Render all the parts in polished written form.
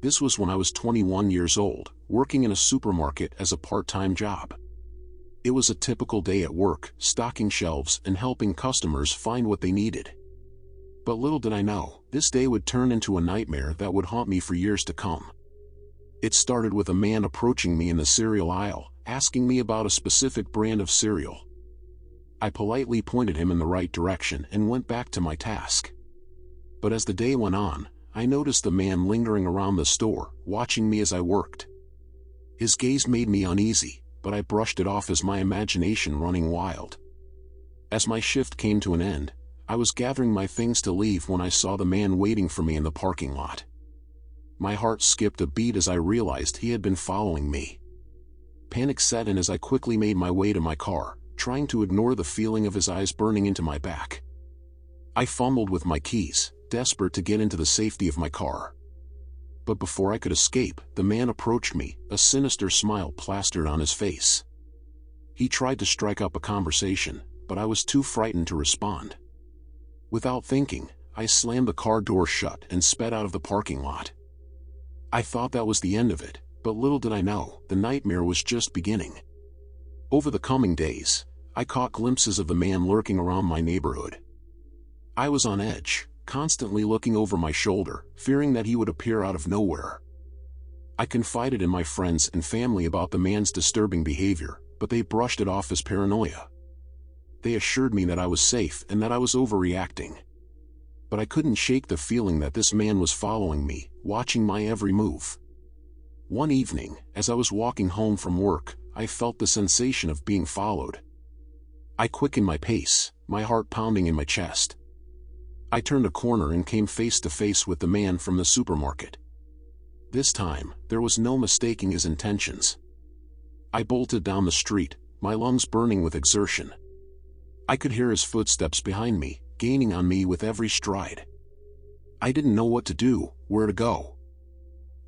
This was when I was 21 years old, working in a supermarket as a part-time job. It was a typical day at work, stocking shelves and helping customers find what they needed. But little did I know, this day would turn into a nightmare that would haunt me for years to come. It started with a man approaching me in the cereal aisle, asking me about a specific brand of cereal. I politely pointed him in the right direction and went back to my task. But as the day went on, I noticed the man lingering around the store, watching me as I worked. His gaze made me uneasy, but I brushed it off as my imagination running wild. As my shift came to an end, I was gathering my things to leave when I saw the man waiting for me in the parking lot. My heart skipped a beat as I realized he had been following me. Panic set in as I quickly made my way to my car, trying to ignore the feeling of his eyes burning into my back. I fumbled with my keys, desperate to get into the safety of my car. But before I could escape, the man approached me, a sinister smile plastered on his face. He tried to strike up a conversation, but I was too frightened to respond. Without thinking, I slammed the car door shut and sped out of the parking lot. I thought that was the end of it, but little did I know, the nightmare was just beginning. Over the coming days, I caught glimpses of the man lurking around my neighborhood. I was on edge, constantly looking over my shoulder, fearing that he would appear out of nowhere. I confided in my friends and family about the man's disturbing behavior, but they brushed it off as paranoia. They assured me that I was safe and that I was overreacting. But I couldn't shake the feeling that this man was following me, watching my every move. One evening, as I was walking home from work, I felt the sensation of being followed. I quickened my pace, my heart pounding in my chest. I turned a corner and came face to face with the man from the supermarket. This time, there was no mistaking his intentions. I bolted down the street, my lungs burning with exertion. I could hear his footsteps behind me, gaining on me with every stride. I didn't know what to do, where to go.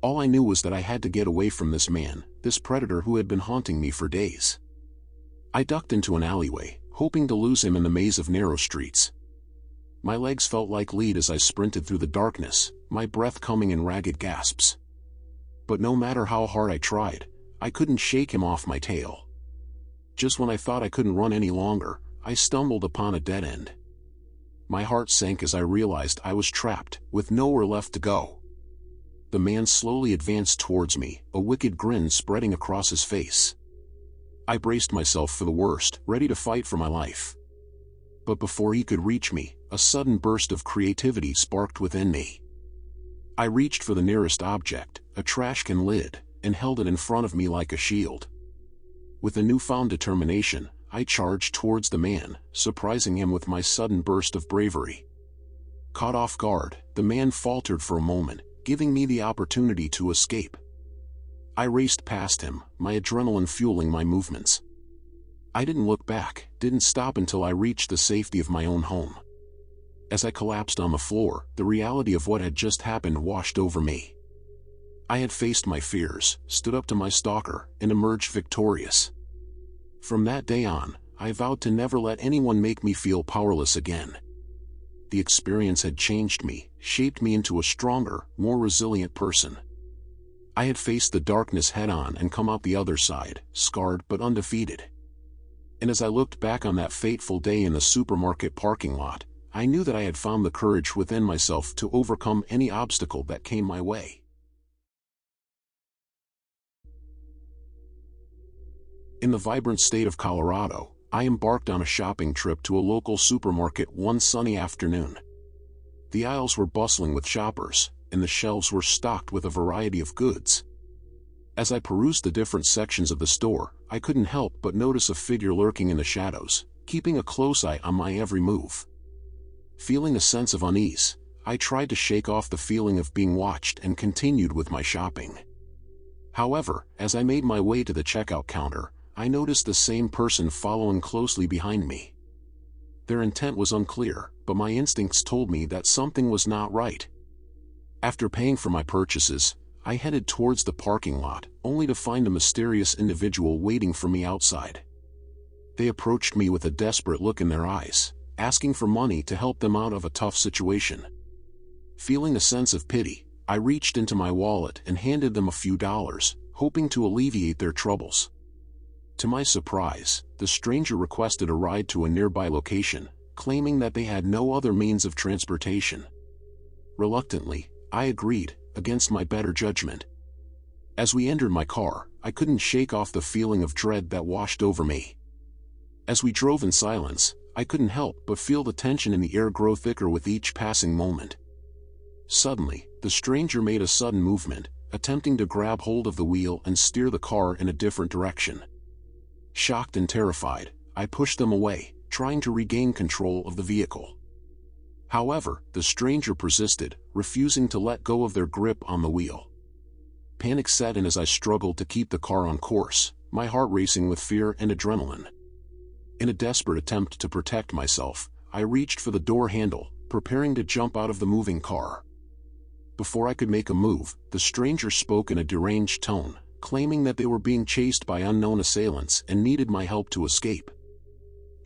All I knew was that I had to get away from this man, this predator who had been haunting me for days. I ducked into an alleyway, hoping to lose him in the maze of narrow streets. My legs felt like lead as I sprinted through the darkness, my breath coming in ragged gasps. But no matter how hard I tried, I couldn't shake him off my tail. Just when I thought I couldn't run any longer, I stumbled upon a dead end. My heart sank as I realized I was trapped, with nowhere left to go. The man slowly advanced towards me, a wicked grin spreading across his face. I braced myself for the worst, ready to fight for my life. But before he could reach me, a sudden burst of creativity sparked within me. I reached for the nearest object, a trash can lid, and held it in front of me like a shield. With a newfound determination, I charged towards the man, surprising him with my sudden burst of bravery. Caught off guard, the man faltered for a moment, giving me the opportunity to escape. I raced past him, my adrenaline fueling my movements. I didn't look back, didn't stop until I reached the safety of my own home. As I collapsed on the floor, the reality of what had just happened washed over me. I had faced my fears, stood up to my stalker, and emerged victorious. From that day on, I vowed to never let anyone make me feel powerless again. The experience had changed me, shaped me into a stronger, more resilient person. I had faced the darkness head-on and come out the other side, scarred but undefeated. And as I looked back on that fateful day in the supermarket parking lot, I knew that I had found the courage within myself to overcome any obstacle that came my way. In the vibrant state of Colorado, I embarked on a shopping trip to a local supermarket one sunny afternoon. The aisles were bustling with shoppers, and the shelves were stocked with a variety of goods. As I perused the different sections of the store, I couldn't help but notice a figure lurking in the shadows, keeping a close eye on my every move. Feeling a sense of unease, I tried to shake off the feeling of being watched and continued with my shopping. However, as I made my way to the checkout counter, I noticed the same person following closely behind me. Their intent was unclear, but my instincts told me that something was not right. After paying for my purchases, I headed towards the parking lot, only to find a mysterious individual waiting for me outside. They approached me with a desperate look in their eyes, asking for money to help them out of a tough situation. Feeling a sense of pity, I reached into my wallet and handed them a few dollars, hoping to alleviate their troubles. To my surprise, the stranger requested a ride to a nearby location, claiming that they had no other means of transportation. Reluctantly, I agreed, against my better judgment. As we entered my car, I couldn't shake off the feeling of dread that washed over me. As we drove in silence, I couldn't help but feel the tension in the air grow thicker with each passing moment. Suddenly, the stranger made a sudden movement, attempting to grab hold of the wheel and steer the car in a different direction. Shocked and terrified, I pushed them away, trying to regain control of the vehicle. However, the stranger persisted, refusing to let go of their grip on the wheel. Panic set in as I struggled to keep the car on course, my heart racing with fear and adrenaline. In a desperate attempt to protect myself, I reached for the door handle, preparing to jump out of the moving car. Before I could make a move, the stranger spoke in a deranged tone, claiming that they were being chased by unknown assailants and needed my help to escape.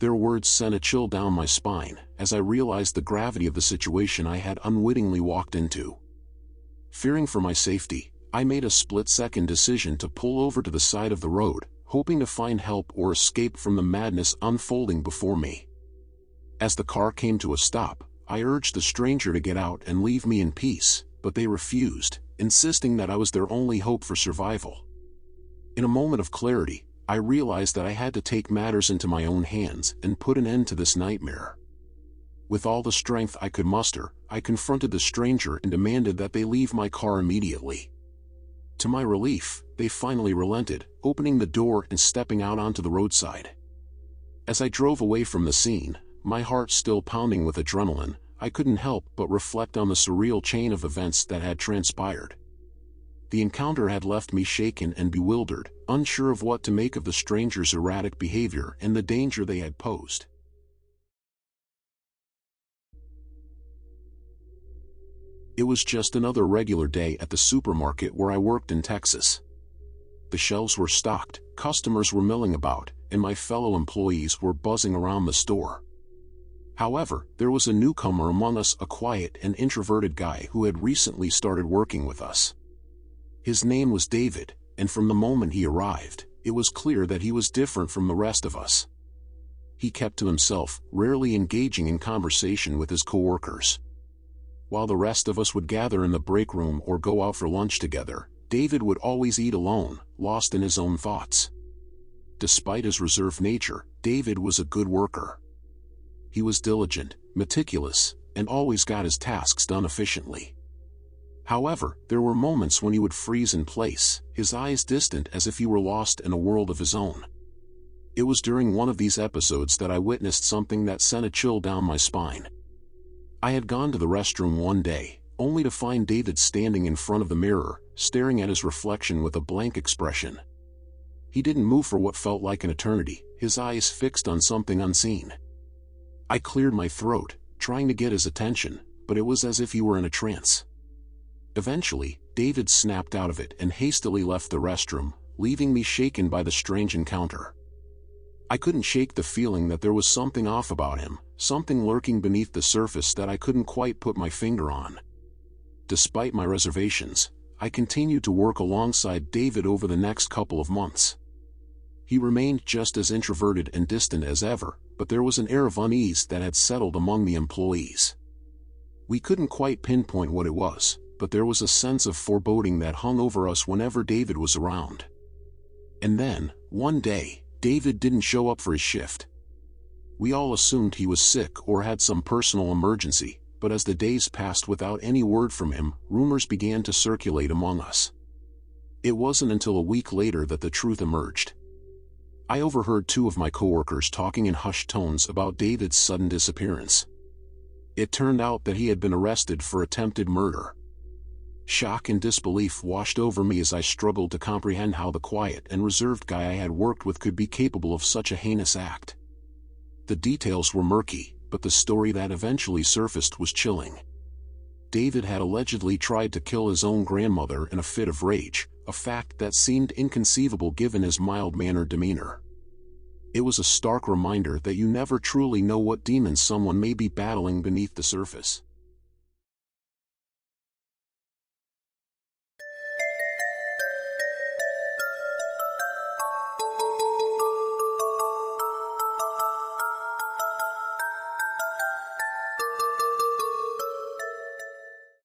Their words sent a chill down my spine, as I realized the gravity of the situation I had unwittingly walked into. Fearing for my safety, I made a split-second decision to pull over to the side of the road, hoping to find help or escape from the madness unfolding before me. As the car came to a stop, I urged the stranger to get out and leave me in peace, but they refused, insisting that I was their only hope for survival. In a moment of clarity, I realized that I had to take matters into my own hands and put an end to this nightmare. With all the strength I could muster, I confronted the stranger and demanded that they leave my car immediately. To my relief, they finally relented, opening the door and stepping out onto the roadside. As I drove away from the scene, my heart still pounding with adrenaline, I couldn't help but reflect on the surreal chain of events that had transpired. The encounter had left me shaken and bewildered, unsure of what to make of the stranger's erratic behavior and the danger they had posed. It was just another regular day at the supermarket where I worked in Texas. The shelves were stocked, customers were milling about, and my fellow employees were buzzing around the store. However, there was a newcomer among us, a quiet and introverted guy who had recently started working with us. His name was David, and from the moment he arrived, it was clear that he was different from the rest of us. He kept to himself, rarely engaging in conversation with his coworkers. While the rest of us would gather in the break room or go out for lunch together, David would always eat alone, lost in his own thoughts. Despite his reserved nature, David was a good worker. He was diligent, meticulous, and always got his tasks done efficiently. However, there were moments when he would freeze in place, his eyes distant as if he were lost in a world of his own. It was during one of these episodes that I witnessed something that sent a chill down my spine. I had gone to the restroom one day, only to find David standing in front of the mirror, staring at his reflection with a blank expression. He didn't move for what felt like an eternity, his eyes fixed on something unseen. I cleared my throat, trying to get his attention, but it was as if he were in a trance. Eventually, David snapped out of it and hastily left the restroom, leaving me shaken by the strange encounter. I couldn't shake the feeling that there was something off about him, something lurking beneath the surface that I couldn't quite put my finger on. Despite my reservations, I continued to work alongside David over the next couple of months. He remained just as introverted and distant as ever, but there was an air of unease that had settled among the employees. We couldn't quite pinpoint what it was, but there was a sense of foreboding that hung over us whenever David was around. And then, one day, David didn't show up for his shift. We all assumed he was sick or had some personal emergency, but as the days passed without any word from him, rumors began to circulate among us. It wasn't until a week later that the truth emerged. I overheard two of my coworkers talking in hushed tones about David's sudden disappearance. It turned out that he had been arrested for attempted murder. Shock and disbelief washed over me as I struggled to comprehend how the quiet and reserved guy I had worked with could be capable of such a heinous act. The details were murky, but the story that eventually surfaced was chilling. David had allegedly tried to kill his own grandmother in a fit of rage, a fact that seemed inconceivable given his mild-mannered demeanor. It was a stark reminder that you never truly know what demons someone may be battling beneath the surface.